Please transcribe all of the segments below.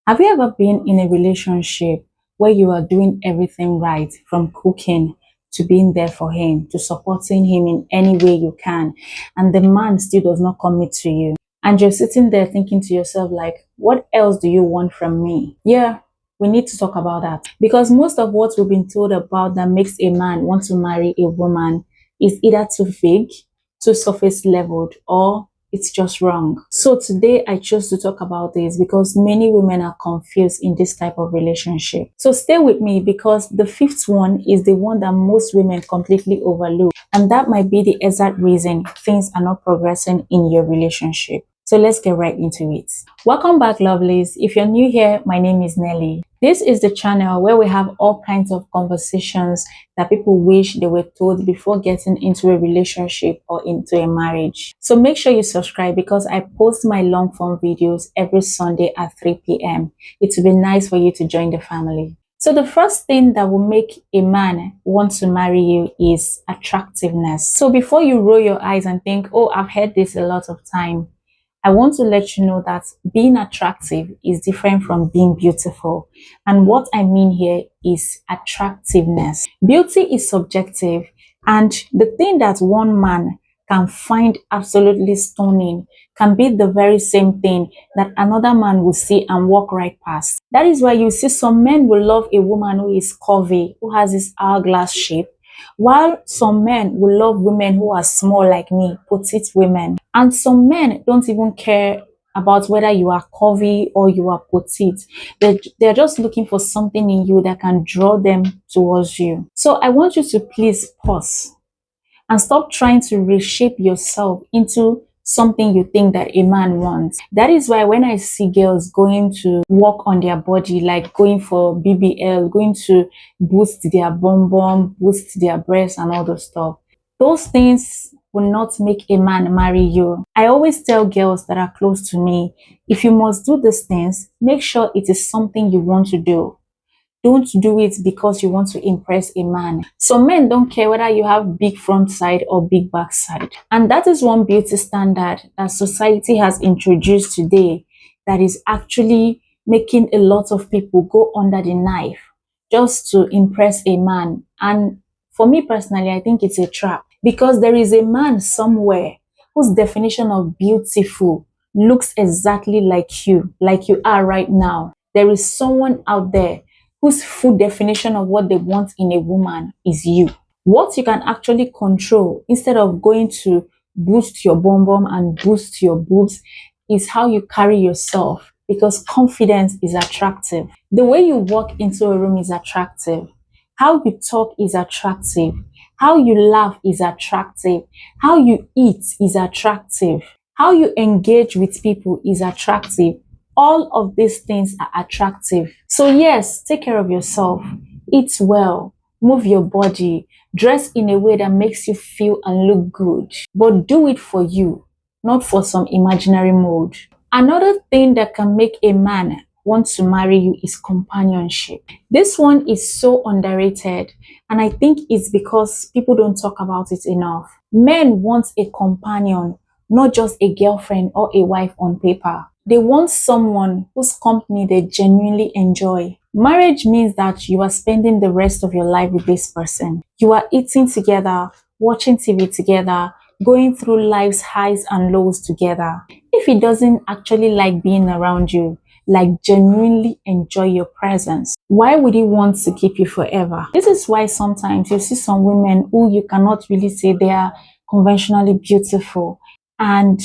Have you ever been in a relationship where you are doing everything right, from cooking to being there for him, to supporting him in any way you can, and the man still does not commit to you? And you're sitting there thinking to yourself, like, what else do you want from me? Yeah, we need to talk about that. Because most of what we've been told about that makes a man want to marry a woman is either too vague, too surface leveled, or it's just wrong. So today I chose to talk about this because many women are confused in this type of relationship. So stay with me because the fifth one is the one that most women completely overlook. And that might be the exact reason things are not progressing in your relationship. So let's get right into it. Welcome back, lovelies. If you're new here, my name is Nelly. This is the channel where we have all kinds of conversations that people wish they were told before getting into a relationship or into a marriage. So make sure you subscribe because I post my long form videos every Sunday at 3 p.m. It would be nice for you to join the family. So the first thing that will make a man want to marry you is attractiveness. So before you roll your eyes and think, oh, I've heard this a lot of time, I want to let you know that being attractive is different from being beautiful. And what I mean here is attractiveness. Beauty is subjective, and the thing that one man can find absolutely stunning can be the very same thing that another man will see and walk right past. That is why you see some men will love a woman who is curvy, who has this hourglass shape, while some men will love women who are small like me, petite women. And some men don't even care about whether you are curvy or you are petite. They're just looking for something in you that can draw them towards you. So I want you to please pause and stop trying to reshape yourself into something you think that a man wants. That is why when I see girls going to work on their body, like going for BBL, going to boost their bum bum, boost their breasts and all those stuff, those things will not make a man marry you. I always tell girls that are close to me, if you must do these things, make sure it is something you want to do. Don't do it because you want to impress a man. Some men don't care whether you have big front side or big back side. And that is one beauty standard that society has introduced today that is actually making a lot of people go under the knife just to impress a man. And for me personally, I think it's a trap because there is a man somewhere whose definition of beautiful looks exactly like you are right now. There is someone out there whose full definition of what they want in a woman is you. What you can actually control instead of going to boost your bum bum and boost your boobs is how you carry yourself, because confidence is attractive. The way you walk into a room is attractive. How you talk is attractive. How you laugh is attractive. How you eat is attractive. How you engage with people is attractive. All of these things are attractive. So yes, take care of yourself, eat well, move your body, dress in a way that makes you feel and look good, but do it for you, not for some imaginary mode. Another thing that can make a man want to marry you is companionship. This one is so underrated, and I think it's because people don't talk about it enough. Men want a companion, not just a girlfriend or a wife on paper. They want someone whose company they genuinely enjoy. Marriage means that you are spending the rest of your life with this person. You are eating together, watching TV together, going through life's highs and lows together. If he doesn't actually like being around you, like genuinely enjoy your presence, why would he want to keep you forever? This is why sometimes you see some women who you cannot really say they are conventionally beautiful, and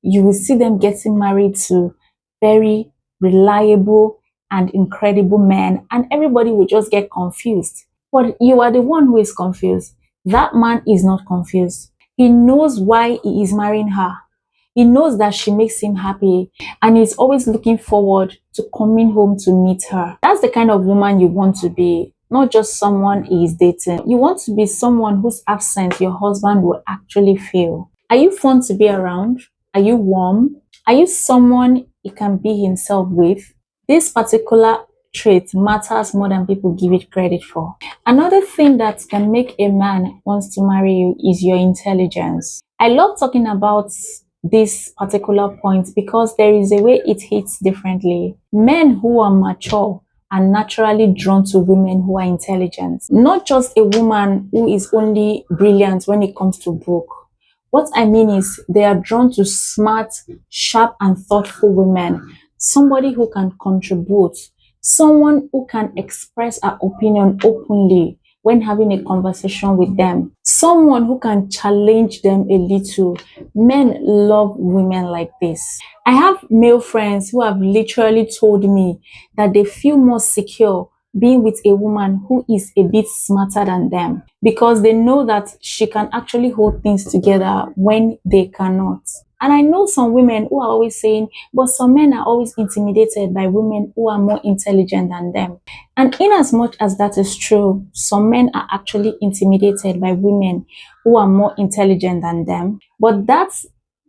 you will see them getting married to very reliable and incredible men, and everybody will just get confused. But you are the one who is confused. That man is not confused. He knows why he is marrying her. He knows that she makes him happy, and he's always looking forward to coming home to meet her. That's the kind of woman you want to be, not just someone he is dating. You want to be someone whose absence your husband will actually feel. Are you fun to be around? Are you warm? Are you someone he can be himself with? This particular trait matters more than people give it credit for. Another thing that can make a man wants to marry you is your intelligence. I love talking about this particular point because there is a way it hits differently. Men who are mature are naturally drawn to women who are intelligent, not just a woman who is only brilliant when it comes to book. What I mean is they are drawn to smart, sharp, and thoughtful women, somebody who can contribute, someone who can express her opinion openly when having a conversation with them, someone who can challenge them a little. Men love women like this. I have male friends who have literally told me that they feel more secure being with a woman who is a bit smarter than them because they know that she can actually hold things together when they cannot. And I know some women who are always saying, but some men are always intimidated by women who are more intelligent than them. And in as much as that is true, some men are actually intimidated by women who are more intelligent than them. But that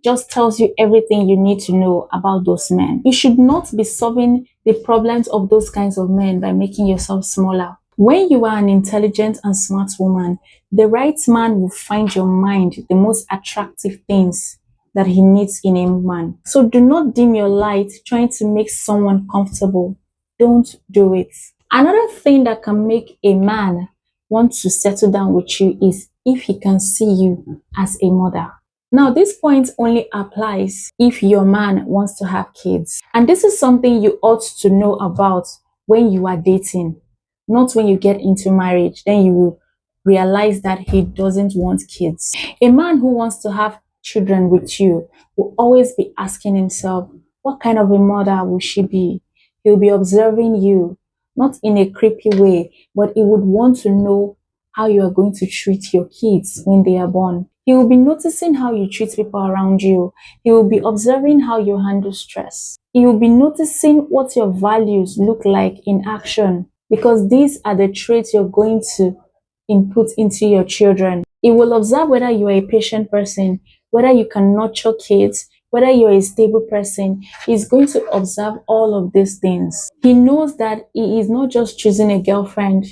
just tells you everything you need to know about those men. You should not be solving the problems of those kinds of men by making yourself smaller. When you are an intelligent and smart woman, the right man will find your mind the most attractive things that he needs in a woman. So do not dim your light trying to make someone comfortable. Don't do it. Another thing that can make a man want to settle down with you is if he can see you as a mother. Now, this point only applies if your man wants to have kids. And this is something you ought to know about when you are dating, not when you get into marriage. Then you will realize that he doesn't want kids. A man who wants to have children with you will always be asking himself, what kind of a mother will she be? He'll be observing you, not in a creepy way, but he would want to know how you are going to treat your kids when they are born. He will be noticing how you treat people around you. He will be observing how you handle stress. He will be noticing what your values look like in action because these are the traits you're going to input into your children. He will observe whether you are a patient person, whether you can nurture kids, whether you're a stable person. He's going to observe all of these things. He knows that he is not just choosing a girlfriend,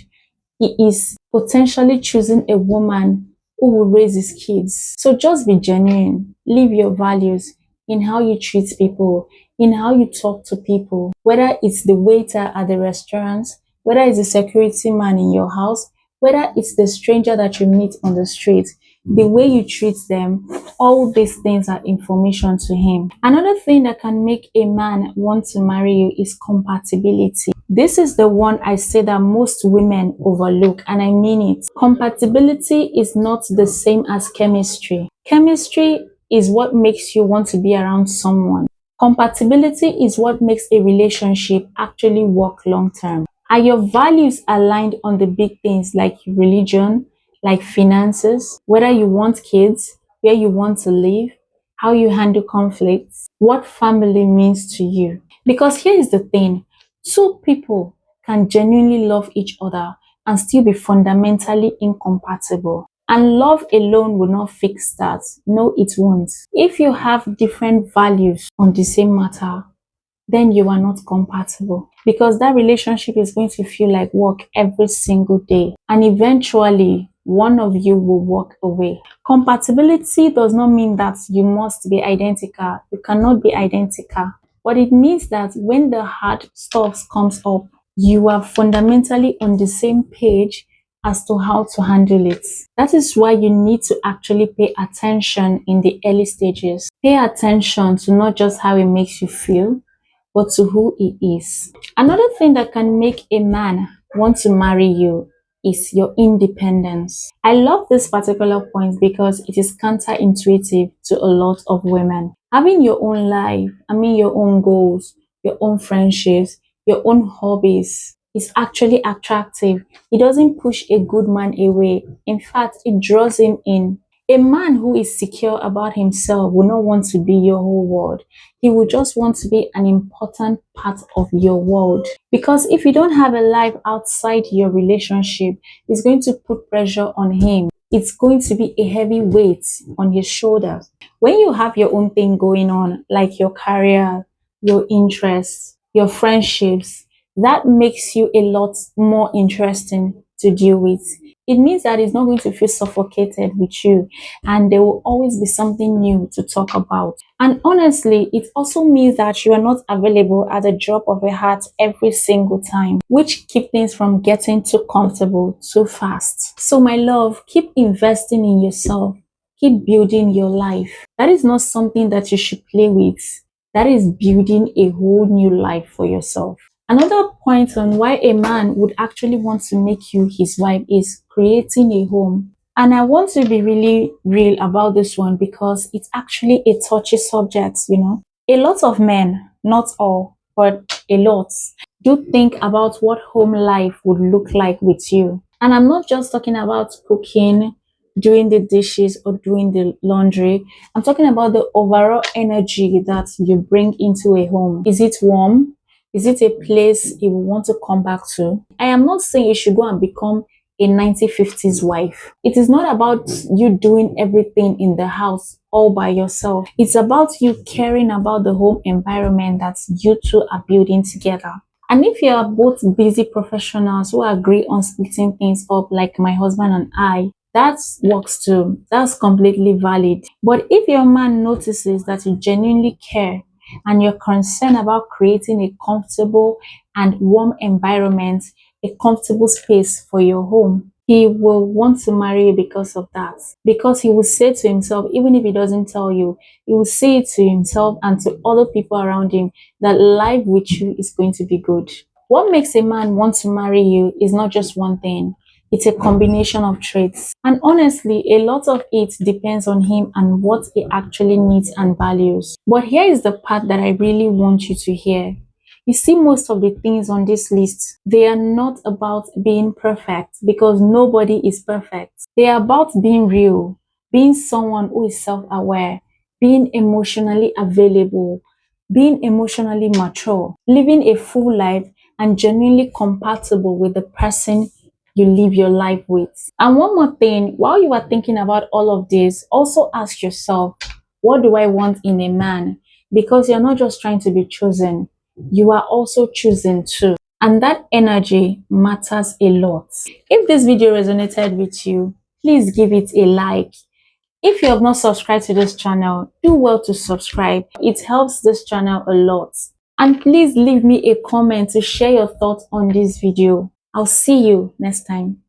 he is potentially choosing a woman who will raise his kids. So just be genuine. Live your values in how you treat people, in how you talk to people, whether it's the waiter at the restaurant, whether it's the security man in your house, whether it's the stranger that you meet on the street, the way you treat them, all these things are information to him. Another thing that can make a man want to marry you is compatibility. This is the one I say that most women overlook, and I mean it. Compatibility is not the same as chemistry. Chemistry is what makes you want to be around someone. Compatibility is what makes a relationship actually work long term. Are your values aligned on the big things like religion, like finances, whether you want kids, where you want to live, how you handle conflicts, what family means to you? Because here is the thing, two people can genuinely love each other and still be fundamentally incompatible. And love alone will not fix that. No, it won't. If you have different values on the same matter, then you are not compatible because that relationship is going to feel like work every single day. And eventually, one of you will walk away. Compatibility does not mean that you must be identical. You cannot be identical. But it means that when the hard stuff comes up, you are fundamentally on the same page as to how to handle it. That is why you need to actually pay attention in the early stages. Pay attention to not just how it makes you feel, but to who he is. Another thing that can make a man want to marry you is your independence. I love this particular point because it is counterintuitive to a lot of women. Having your own life, your own goals, your own friendships, your own hobbies is actually attractive. It doesn't push a good man away. In fact, it draws him in. A man who is secure about himself will not want to be your whole world. He will just want to be an important part of your world. Because if you don't have a life outside your relationship, it's going to put pressure on him. It's going to be a heavy weight on his shoulders. When you have your own thing going on, like your career, your interests, your friendships, that makes you a lot more interesting to deal with. It means that he's not going to feel suffocated with you, and there will always be something new to talk about. And honestly, it also means that you are not available at the drop of a hat every single time, which keep things from getting too comfortable too fast. So my love, keep investing in yourself. Keep building your life. That is not something that you should play with. That is building a whole new life for yourself. Another point on why a man would actually want to make you his wife is creating a home. And I want to be really real about this one because it's actually a touchy subject, you know. A lot of men, not all, but a lot, do think about what home life would look like with you. And I'm not just talking about cooking, doing the dishes, or doing the laundry. I'm talking about the overall energy that you bring into a home. Is it warm? Is it a place you want to come back to? I am not saying you should go and become a 1950s wife. It is not about you doing everything in the house all by yourself. It's about you caring about the home environment that you two are building together. And if you are both busy professionals who agree on splitting things up like my husband and I, that works too. That's completely valid. But if your man notices that you genuinely care and you're concerned about creating a comfortable and warm environment, a comfortable space for your home, he will want to marry you because of that. Because he will say to himself, even if he doesn't tell you, he will say it to himself and to other people around him that life with you is going to be good. What makes a man want to marry you is not just one thing. It's a combination of traits. And honestly, a lot of it depends on him and what he actually needs and values. But here is the part that I really want you to hear. You see, most of the things on this list, they are not about being perfect because nobody is perfect. They are about being real, being someone who is self aware, being emotionally available, being emotionally mature, living a full life, and genuinely compatible with the person you live your life with. And one more thing, while you are thinking about all of this, also ask yourself, what do I want in a man? Because you're not just trying to be chosen, you are also choosing too. And that energy matters a lot. If this video resonated with you, please give it a like. If you have not subscribed to this channel, do well to subscribe. It helps this channel a lot. And please leave me a comment to share your thoughts on this video. I'll see you next time.